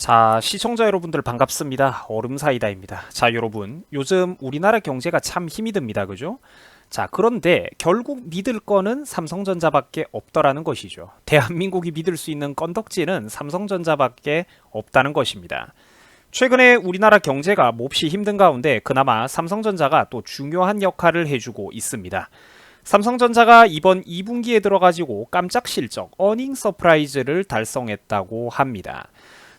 자, 시청자 여러분들 반갑습니다. 얼음사이다입니다. 자, 여러분, 요즘 우리나라 경제가 참 힘이 듭니다. 그죠? 자, 그런데 결국 믿을 거는 삼성전자밖에 없더라는 것이죠. 대한민국이 믿을 수 있는 건덕지는 삼성전자밖에 없다는 것입니다. 최근에 우리나라 경제가 몹시 힘든 가운데 그나마 삼성전자가 또 중요한 역할을 해주고 있습니다. 삼성전자가 이번 2분기에 들어가지고 깜짝 실적, 어닝 서프라이즈를 달성했다고 합니다.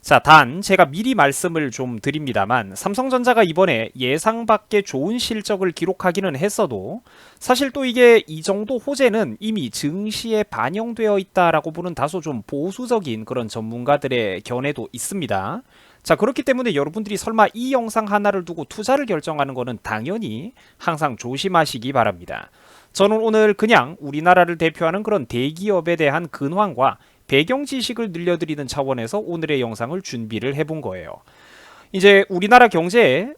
자, 단 제가 미리 말씀을 좀 드립니다만 삼성전자가 이번에 예상 밖의 좋은 실적을 기록하기는 했어도 사실 또 이게 이 정도 호재는 이미 증시에 반영되어 있다라고 보는 다소 좀 보수적인 그런 전문가들의 견해도 있습니다. 자, 그렇기 때문에 여러분들이 설마 이 영상 하나를 두고 투자를 결정하는 거는 당연히 항상 조심하시기 바랍니다. 저는 오늘 그냥 우리나라를 대표하는 그런 대기업에 대한 근황과 배경 지식을 늘려드리는 차원에서 오늘의 영상을 준비를 해본 거예요. 이제 우리나라 경제에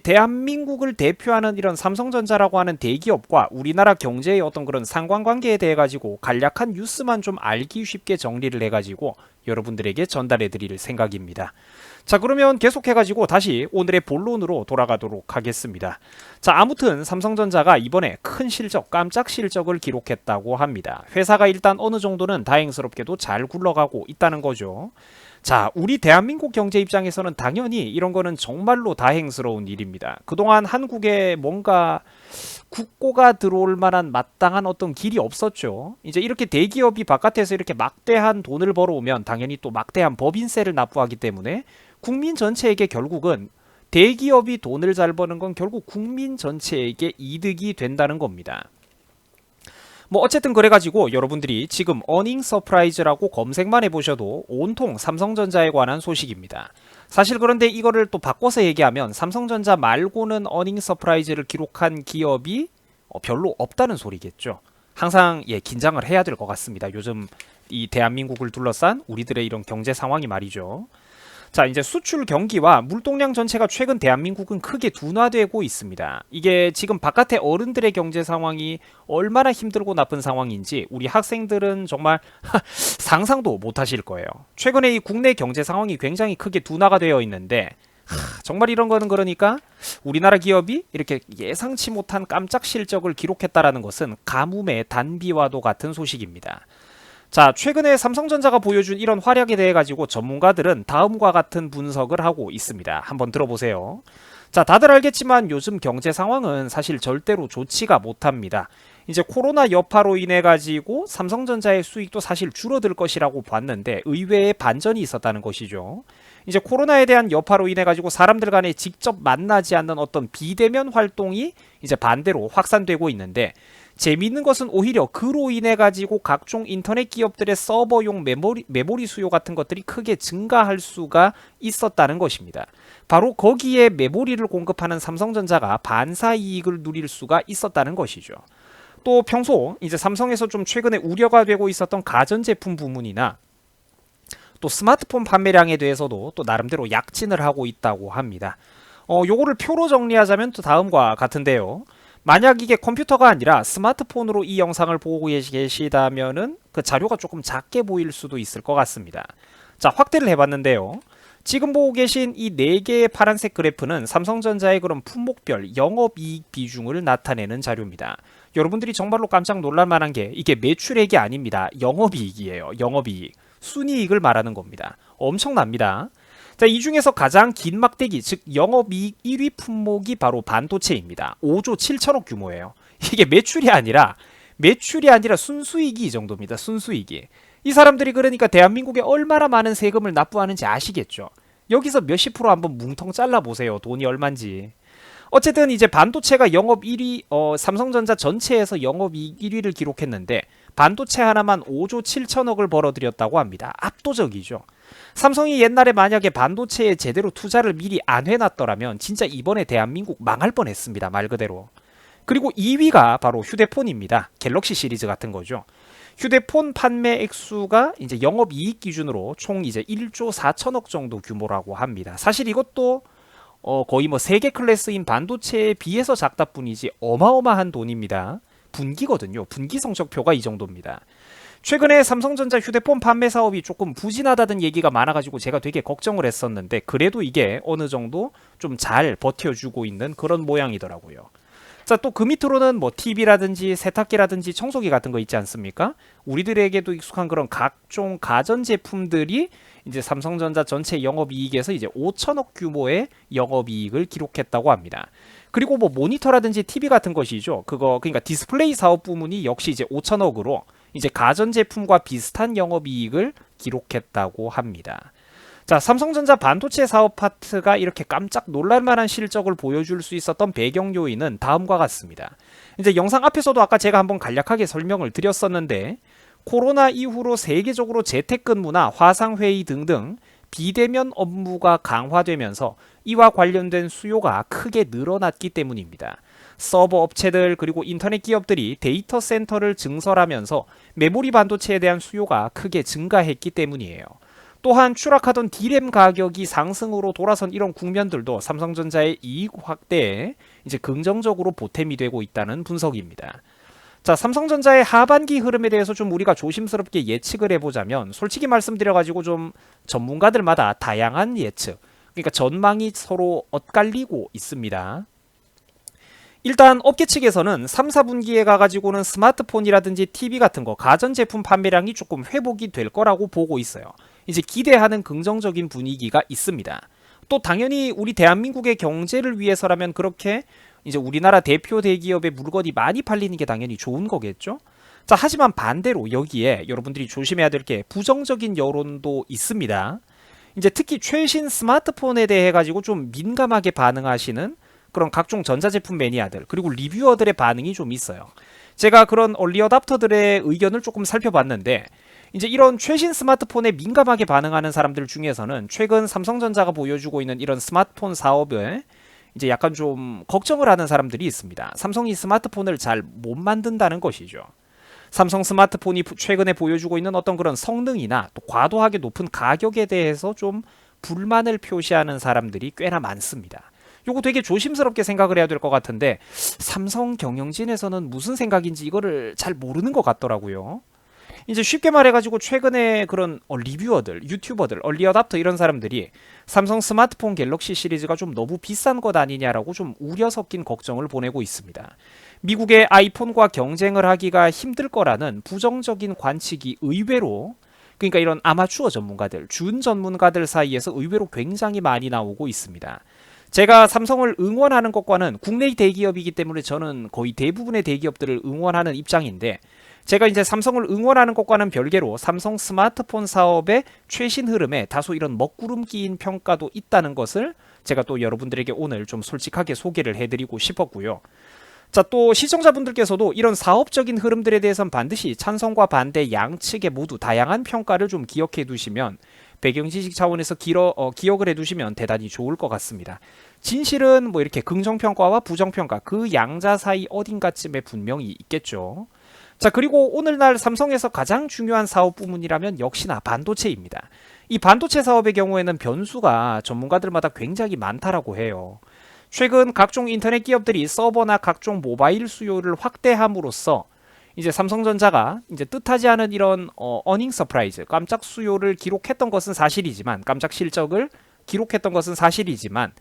대한민국을 대표하는 이런 삼성전자라고 하는 대기업과 우리나라 경제의 어떤 그런 상관관계에 대해 가지고 간략한 뉴스만 좀 알기 쉽게 정리를 해가지고 여러분들에게 전달해 드릴 생각입니다. 자, 그러면 계속해가지고 다시 오늘의 본론으로 돌아가도록 하겠습니다. 자, 아무튼 삼성전자가 이번에 큰 실적, 깜짝 실적을 기록했다고 합니다. 회사가 일단 어느 정도는 다행스럽게도 잘 굴러가고 있다는 거죠. 자, 우리 대한민국 경제 입장에서는 당연히 이런 거는 정말로 다행스러운 일입니다. 그동안 한국에 뭔가 국고가 들어올 만한 마땅한 어떤 길이 없었죠. 이제 이렇게 대기업이 바깥에서 이렇게 막대한 돈을 벌어오면 당연히 또 막대한 법인세를 납부하기 때문에 국민 전체에게 결국은 대기업이 돈을 잘 버는 건 결국 국민 전체에게 이득이 된다는 겁니다. 뭐 어쨌든 그래가지고 여러분들이 지금 어닝 서프라이즈라고 검색만 해보셔도 온통 삼성전자에 관한 소식입니다. 사실 그런데 이거를 또 바꿔서 얘기하면 삼성전자 말고는 어닝 서프라이즈를 기록한 기업이 별로 없다는 소리겠죠. 항상 긴장을 해야 될 것 같습니다. 요즘 이 대한민국을 둘러싼 우리들의 이런 경제 상황이 말이죠. 자, 이제 수출 경기와 물동량 전체가 최근 대한민국은 크게 둔화되고 있습니다. 이게 지금 바깥의 어른들의 경제 상황이 얼마나 힘들고 나쁜 상황인지 우리 학생들은 정말 상상도 못 하실 거예요. 최근에 이 국내 경제 상황이 굉장히 크게 둔화가 되어 있는데 정말 이런 거는 그러니까 우리나라 기업이 이렇게 예상치 못한 깜짝 실적을 기록했다라는 것은 가뭄의 단비와도 같은 소식입니다. 자, 최근에 삼성전자가 보여준 이런 활약에 대해 가지고 전문가들은 다음과 같은 분석을 하고 있습니다. 한번 들어보세요. 자, 다들 알겠지만 요즘 경제 상황은 사실 절대로 좋지가 못합니다. 이제 코로나 여파로 인해 가지고 삼성전자의 수익도 사실 줄어들 것이라고 봤는데 의외의 반전이 있었다는 것이죠. 이제 코로나에 대한 여파로 인해 가지고 사람들 간에 직접 만나지 않는 어떤 비대면 활동이 이제 반대로 확산되고 있는데 재미있는 것은 오히려 그로 인해 가지고 각종 인터넷 기업들의 서버용 메모리 수요 같은 것들이 크게 증가할 수가 있었다는 것입니다. 바로 거기에 메모리를 공급하는 삼성전자가 반사 이익을 누릴 수가 있었다는 것이죠. 또 평소 이제 삼성에서 좀 최근에 우려가 되고 있었던 가전제품 부문이나 또 스마트폰 판매량에 대해서도 또 나름대로 약진을 하고 있다고 합니다. 요거를 표로 정리하자면 또 다음과 같은데요. 만약 이게 컴퓨터가 아니라 스마트폰으로 이 영상을 보고 계시다면은 그 자료가 조금 작게 보일 수도 있을 것 같습니다. 자, 확대를 해봤는데요. 지금 보고 계신 이 4개의 파란색 그래프는 삼성전자의 그런 품목별 영업이익 비중을 나타내는 자료입니다. 여러분들이 정말로 깜짝 놀랄 만한 게 이게 매출액이 아닙니다. 영업이익이에요. 영업이익. 순이익을 말하는 겁니다. 엄청납니다. 자, 이 중에서 가장 긴 막대기, 즉 영업이익 1위 품목이 바로 반도체입니다. 5조 7천억 규모예요. 이게 매출이 아니라 순수익이 이 정도입니다. 순수익이. 이 사람들이 그러니까 대한민국에 얼마나 많은 세금을 납부하는지 아시겠죠? 여기서 몇십 프로 한번 뭉텅 잘라보세요. 돈이 얼만지. 어쨌든 이제 반도체가 영업 1위, 삼성전자 전체에서 영업이익 1위를 기록했는데 반도체 하나만 5조 7천억을 벌어들였다고 합니다. 압도적이죠. 삼성이 옛날에 만약에 반도체에 제대로 투자를 미리 안 해놨더라면 진짜 이번에 대한민국 망할 뻔했습니다. 말 그대로. 그리고 2위가 바로 휴대폰입니다. 갤럭시 시리즈 같은 거죠. 휴대폰 판매 액수가 이제 영업이익 기준으로 총 이제 1조 4천억 정도 규모라고 합니다. 사실 이것도 거의 뭐 세계 클래스인 반도체에 비해서 작다 뿐이지 어마어마한 돈입니다. 분기거든요. 분기 성적표가 이 정도입니다. 최근에 삼성전자 휴대폰 판매 사업이 조금 부진하다는 얘기가 많아가지고 제가 되게 걱정을 했었는데 그래도 이게 어느 정도 좀 잘 버텨주고 있는 그런 모양이더라고요. 자, 또 그 밑으로는 뭐 TV라든지 세탁기라든지 청소기 같은 거 있지 않습니까? 우리들에게도 익숙한 그런 각종 가전 제품들이 이제 삼성전자 전체 영업이익에서 이제 5천억 규모의 영업이익을 기록했다고 합니다. 그리고 뭐 모니터라든지 TV 같은 것이죠. 그거 그러니까 디스플레이 사업 부문이 역시 이제 5천억으로 이제 가전 제품과 비슷한 영업이익을 기록했다고 합니다. 자, 삼성전자 반도체 사업 파트가 이렇게 깜짝 놀랄만한 실적을 보여줄 수 있었던 배경 요인은 다음과 같습니다. 이제 영상 앞에서도 아까 제가 한번 간략하게 설명을 드렸었는데 코로나 이후로 세계적으로 재택근무나 화상회의 등등 비대면 업무가 강화되면서 이와 관련된 수요가 크게 늘어났기 때문입니다. 서버 업체들 그리고 인터넷 기업들이 데이터 센터를 증설하면서 메모리 반도체에 대한 수요가 크게 증가했기 때문이에요. 또한 추락하던 D램 가격이 상승으로 돌아선 이런 국면들도 삼성전자의 이익 확대에 이제 긍정적으로 보탬이 되고 있다는 분석입니다. 자, 삼성전자의 하반기 흐름에 대해서 좀 우리가 조심스럽게 예측을 해보자면 솔직히 말씀드려가지고 좀 전문가들마다 다양한 예측, 그러니까 전망이 서로 엇갈리고 있습니다. 일단 업계 측에서는 3, 4분기에 가가지고는 스마트폰이라든지 TV 같은 거 가전제품 판매량이 조금 회복이 될 거라고 보고 있어요. 이제 기대하는 긍정적인 분위기가 있습니다. 또 당연히 우리 대한민국의 경제를 위해서라면 그렇게 이제 우리나라 대표 대기업의 물건이 많이 팔리는 게 당연히 좋은 거겠죠? 자, 하지만 반대로 여기에 여러분들이 조심해야 될 게 부정적인 여론도 있습니다. 이제 특히 최신 스마트폰에 대해 가지고 좀 민감하게 반응하시는 그런 각종 전자제품 매니아들 그리고 리뷰어들의 반응이 좀 있어요. 제가 그런 얼리 어답터들의 의견을 조금 살펴봤는데 이제 이런 최신 스마트폰에 민감하게 반응하는 사람들 중에서는 최근 삼성전자가 보여주고 있는 이런 스마트폰 사업에 이제 약간 좀 걱정을 하는 사람들이 있습니다. 삼성이 스마트폰을 잘 못 만든다는 것이죠. 삼성 스마트폰이 최근에 보여주고 있는 어떤 그런 성능이나 또 과도하게 높은 가격에 대해서 좀 불만을 표시하는 사람들이 꽤나 많습니다. 요거 되게 조심스럽게 생각을 해야 될 것 같은데 삼성 경영진에서는 무슨 생각인지 이거를 잘 모르는 것 같더라고요. 이제 쉽게 말해가지고 최근에 그런 리뷰어들, 유튜버들, 얼리 어답터 이런 사람들이 삼성 스마트폰 갤럭시 시리즈가 좀 너무 비싼 것 아니냐라고 좀 우려 섞인 걱정을 보내고 있습니다. 미국의 아이폰과 경쟁을 하기가 힘들 거라는 부정적인 관측이 의외로 그러니까 이런 아마추어 전문가들, 준 전문가들 사이에서 의외로 굉장히 많이 나오고 있습니다. 제가 삼성을 응원하는 것과는 국내 대기업이기 때문에 저는 거의 대부분의 대기업들을 응원하는 입장인데 제가 이제 삼성을 응원하는 것과는 별개로 삼성 스마트폰 사업의 최신 흐름에 다소 이런 먹구름 끼인 평가도 있다는 것을 제가 또 여러분들에게 오늘 좀 솔직하게 소개를 해드리고 싶었고요. 자, 또 시청자분들께서도 이런 사업적인 흐름들에 대해서는 반드시 찬성과 반대 양측의 모두 다양한 평가를 좀 기억해 두시면 배경지식 차원에서 기억을 해두시면 대단히 좋을 것 같습니다. 진실은 뭐 이렇게 긍정평가와 부정평가 그 양자 사이 어딘가쯤에 분명히 있겠죠. 자, 그리고 오늘날 삼성에서 가장 중요한 사업 부문이라면 역시나 반도체입니다. 이 반도체 사업의 경우에는 변수가 전문가들마다 굉장히 많다라고 해요. 최근 각종 인터넷 기업들이 서버나 각종 모바일 수요를 확대함으로써 이제 삼성전자가 이제 뜻하지 않은 이런 어닝 서프라이즈, 깜짝 수요를 기록했던 것은 사실이지만, 깜짝 실적을 기록했던 것은 사실이지만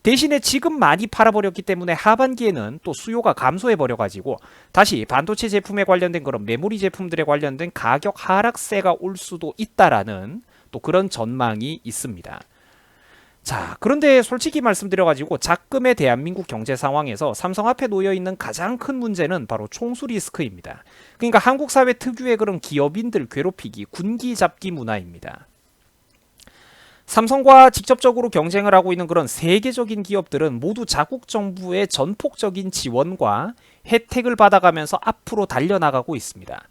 대신에 지금 많이 팔아버렸기 때문에 하반기에는 또 수요가 감소해버려가지고 다시 반도체 제품에 관련된 그런 메모리 제품들에 관련된 가격 하락세가 올 수도 있다라는 또 그런 전망이 있습니다. 자, 그런데 솔직히 말씀드려가지고 작금의 대한민국 경제 상황에서 삼성 앞에 놓여있는 가장 큰 문제는 바로 총수 리스크입니다. 그러니까 한국 사회 특유의 그런 기업인들 괴롭히기, 군기 잡기 문화입니다. 삼성과 직접적으로 경쟁을 하고 있는 그런 세계적인 기업들은 모두 자국 정부의 전폭적인 지원과 혜택을 받아가면서 앞으로 달려나가고 있습니다.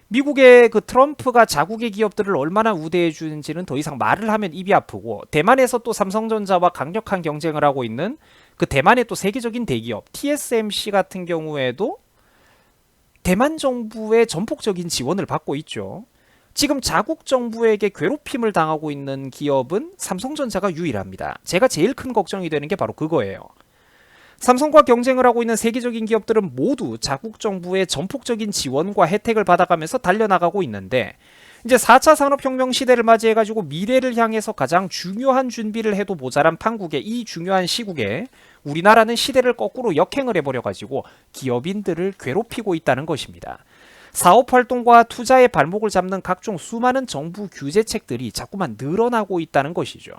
미국의 그 트럼프가 자국의 기업들을 얼마나 우대해 주는지는 더 이상 말을 하면 입이 아프고 대만에서 또 삼성전자와 강력한 경쟁을 하고 있는 그 대만의 또 세계적인 대기업 TSMC 같은 경우에도 대만 정부의 전폭적인 지원을 받고 있죠. 지금 자국 정부에게 괴롭힘을 당하고 있는 기업은 삼성전자가 유일합니다. 제가 제일 큰 걱정이 되는 게 바로 그거예요. 삼성과 경쟁을 하고 있는 세계적인 기업들은 모두 자국 정부의 전폭적인 지원과 혜택을 받아가면서 달려나가고 있는데, 이제 4차 산업혁명 시대를 맞이해가지고 미래를 향해서 가장 중요한 준비를 해도 모자란 판국의 이 중요한 시국에 우리나라는 시대를 거꾸로 역행을 해버려가지고 기업인들을 괴롭히고 있다는 것입니다. 사업활동과 투자의 발목을 잡는 각종 수많은 정부 규제책들이 자꾸만 늘어나고 있다는 것이죠.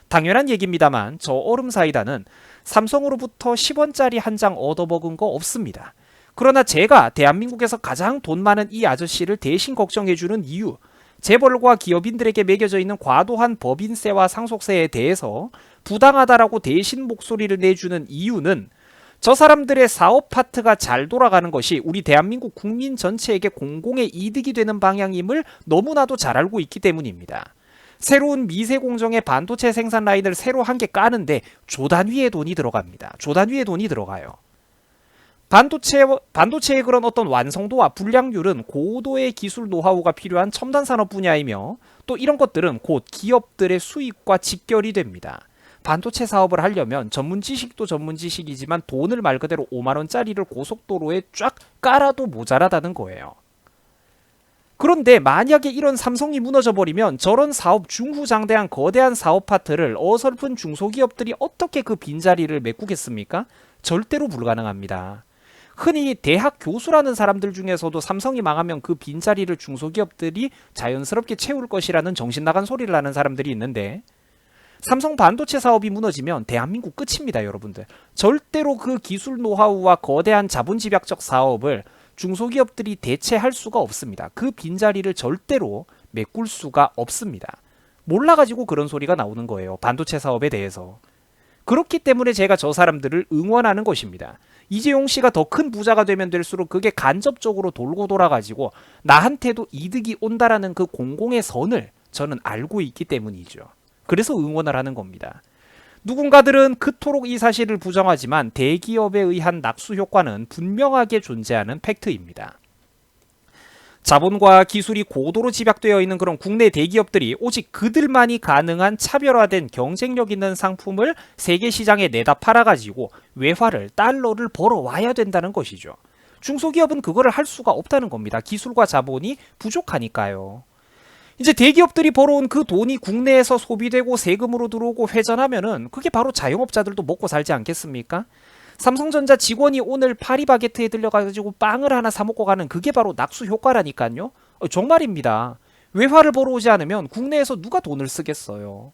당연한 얘기입니다만 저 얼음사이다는 삼성으로부터 10원짜리 한 장 얻어먹은 거 없습니다. 그러나 제가 대한민국에서 가장 돈 많은 이 아저씨를 대신 걱정해주는 이유, 재벌과 기업인들에게 매겨져 있는 과도한 법인세와 상속세에 대해서 부당하다라고 대신 목소리를 내주는 이유는 저 사람들의 사업 파트가 잘 돌아가는 것이 우리 대한민국 국민 전체에게 공공의 이득이 되는 방향임을 너무나도 잘 알고 있기 때문입니다. 새로운 미세 공정의 반도체 생산 라인을 새로 한 개 까는데 조단 위에 돈이 들어갑니다. 조단 위에 돈이 들어가요. 반도체의 그런 어떤 완성도와 불량률은 고도의 기술 노하우가 필요한 첨단 산업 분야이며, 또 이런 것들은 곧 기업들의 수익과 직결이 됩니다. 반도체 사업을 하려면 전문 지식도 전문 지식이지만 돈을 말 그대로 5만 원짜리를 고속도로에 쫙 깔아도 모자라다는 거예요. 그런데 만약에 이런 삼성이 무너져버리면 저런 사업 중후장대한 거대한 사업 파트를 어설픈 중소기업들이 어떻게 그 빈자리를 메꾸겠습니까? 절대로 불가능합니다. 흔히 대학 교수라는 사람들 중에서도 삼성이 망하면 그 빈자리를 중소기업들이 자연스럽게 채울 것이라는 정신나간 소리를 하는 사람들이 있는데, 삼성 반도체 사업이 무너지면 대한민국 끝입니다, 여러분들. 절대로 그 기술 노하우와 거대한 자본 집약적 사업을 중소기업들이 대체할 수가 없습니다. 그 빈자리를 절대로 메꿀 수가 없습니다. 몰라가지고 그런 소리가 나오는 거예요, 반도체 사업에 대해서. 그렇기 때문에 제가 저 사람들을 응원하는 것입니다. 이재용 씨가 더 큰 부자가 되면 될수록 그게 간접적으로 돌고 돌아가지고 나한테도 이득이 온다라는 그 공공의 선을 저는 알고 있기 때문이죠. 그래서 응원을 하는 겁니다. 누군가들은 그토록 이 사실을 부정하지만 대기업에 의한 낙수 효과는 분명하게 존재하는 팩트입니다. 자본과 기술이 고도로 집약되어 있는 그런 국내 대기업들이 오직 그들만이 가능한 차별화된 경쟁력 있는 상품을 세계 시장에 내다 팔아가지고 외화를, 달러를 벌어와야 된다는 것이죠. 중소기업은 그거를 할 수가 없다는 겁니다. 기술과 자본이 부족하니까요. 이제 대기업들이 벌어온 그 돈이 국내에서 소비되고 세금으로 들어오고 회전하면은 그게 바로 자영업자들도 먹고 살지 않겠습니까? 삼성전자 직원이 오늘 파리바게트에 들려가지고 빵을 하나 사 먹고 가는 그게 바로 낙수 효과라니까요. 정말입니다. 외화를 벌어오지 않으면 국내에서 누가 돈을 쓰겠어요.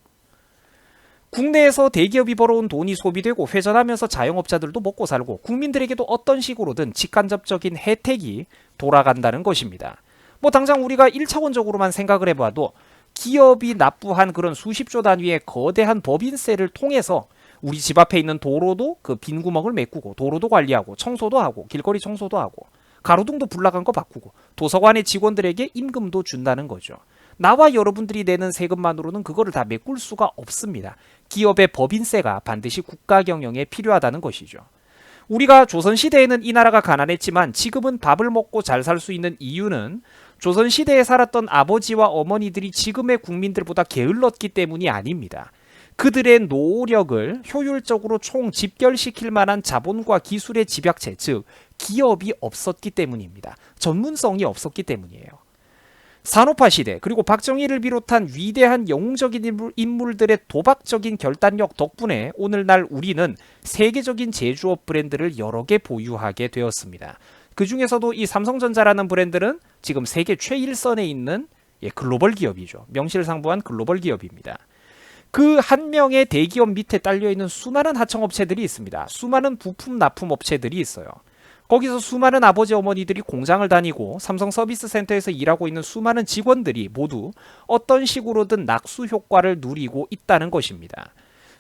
국내에서 대기업이 벌어온 돈이 소비되고 회전하면서 자영업자들도 먹고 살고 국민들에게도 어떤 식으로든 직간접적인 혜택이 돌아간다는 것입니다. 뭐 당장 우리가 1차원적으로만 생각을 해봐도 기업이 납부한 그런 수십조 단위의 거대한 법인세를 통해서 우리 집 앞에 있는 도로도 그 빈 구멍을 메꾸고 도로도 관리하고 청소도 하고 길거리 청소도 하고 가로등도 불나간 거 바꾸고 도서관의 직원들에게 임금도 준다는 거죠. 나와 여러분들이 내는 세금만으로는 그거를 다 메꿀 수가 없습니다. 기업의 법인세가 반드시 국가 경영에 필요하다는 것이죠. 우리가 조선시대에는 이 나라가 가난했지만 지금은 밥을 먹고 잘 살 수 있는 이유는 조선시대에 살았던 아버지와 어머니들이 지금의 국민들보다 게을렀기 때문이 아닙니다. 그들의 노력을 효율적으로 총집결시킬 만한 자본과 기술의 집약체, 즉 기업이 없었기 때문입니다. 전문성이 없었기 때문이에요. 산업화 시대, 그리고 박정희를 비롯한 위대한 영웅적인 인물들의 도박적인 결단력 덕분에 오늘날 우리는 세계적인 제조업 브랜드를 여러 개 보유하게 되었습니다. 그 중에서도 이 삼성전자라는 브랜드는 지금 세계 최일선에 있는 글로벌 기업이죠. 명실상부한 글로벌 기업입니다. 그 한 명의 대기업 밑에 딸려있는 수많은 하청업체들이 있습니다. 수많은 부품 납품업체들이 있어요. 거기서 수많은 아버지 어머니들이 공장을 다니고 삼성 서비스 센터에서 일하고 있는 수많은 직원들이 모두 어떤 식으로든 낙수 효과를 누리고 있다는 것입니다.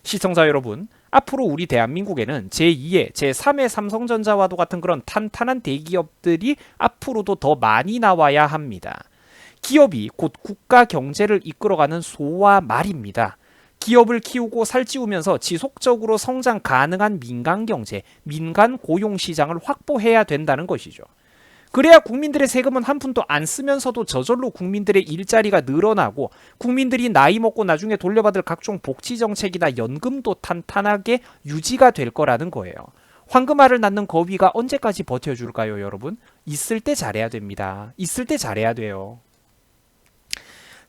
시청자 여러분, 앞으로 우리 대한민국에는 제2의, 제3의 삼성전자와도 같은 그런 탄탄한 대기업들이 앞으로도 더 많이 나와야 합니다. 기업이 곧 국가 경제를 이끌어가는 소와 말입니다. 기업을 키우고 살찌우면서 지속적으로 성장 가능한 민간 경제, 민간 고용 시장을 확보해야 된다는 것이죠. 그래야 국민들의 세금은 한 푼도 안 쓰면서도 저절로 국민들의 일자리가 늘어나고 국민들이 나이 먹고 나중에 돌려받을 각종 복지 정책이나 연금도 탄탄하게 유지가 될 거라는 거예요. 황금알을 낳는 거위가 언제까지 버텨줄까요, 여러분? 있을 때 잘해야 됩니다. 있을 때 잘해야 돼요.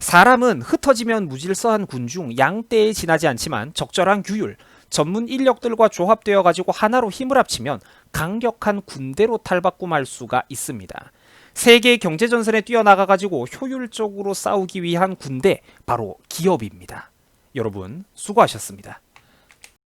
사람은 흩어지면 무질서한 군중 양떼에 지나지 않지만 적절한 규율, 전문 인력들과 조합되어 가지고 하나로 힘을 합치면 강력한 군대로 탈바꿈할 수가 있습니다. 세계 경제 전선에 뛰어나가 가지고 효율적으로 싸우기 위한 군대 바로 기업입니다. 여러분 수고하셨습니다.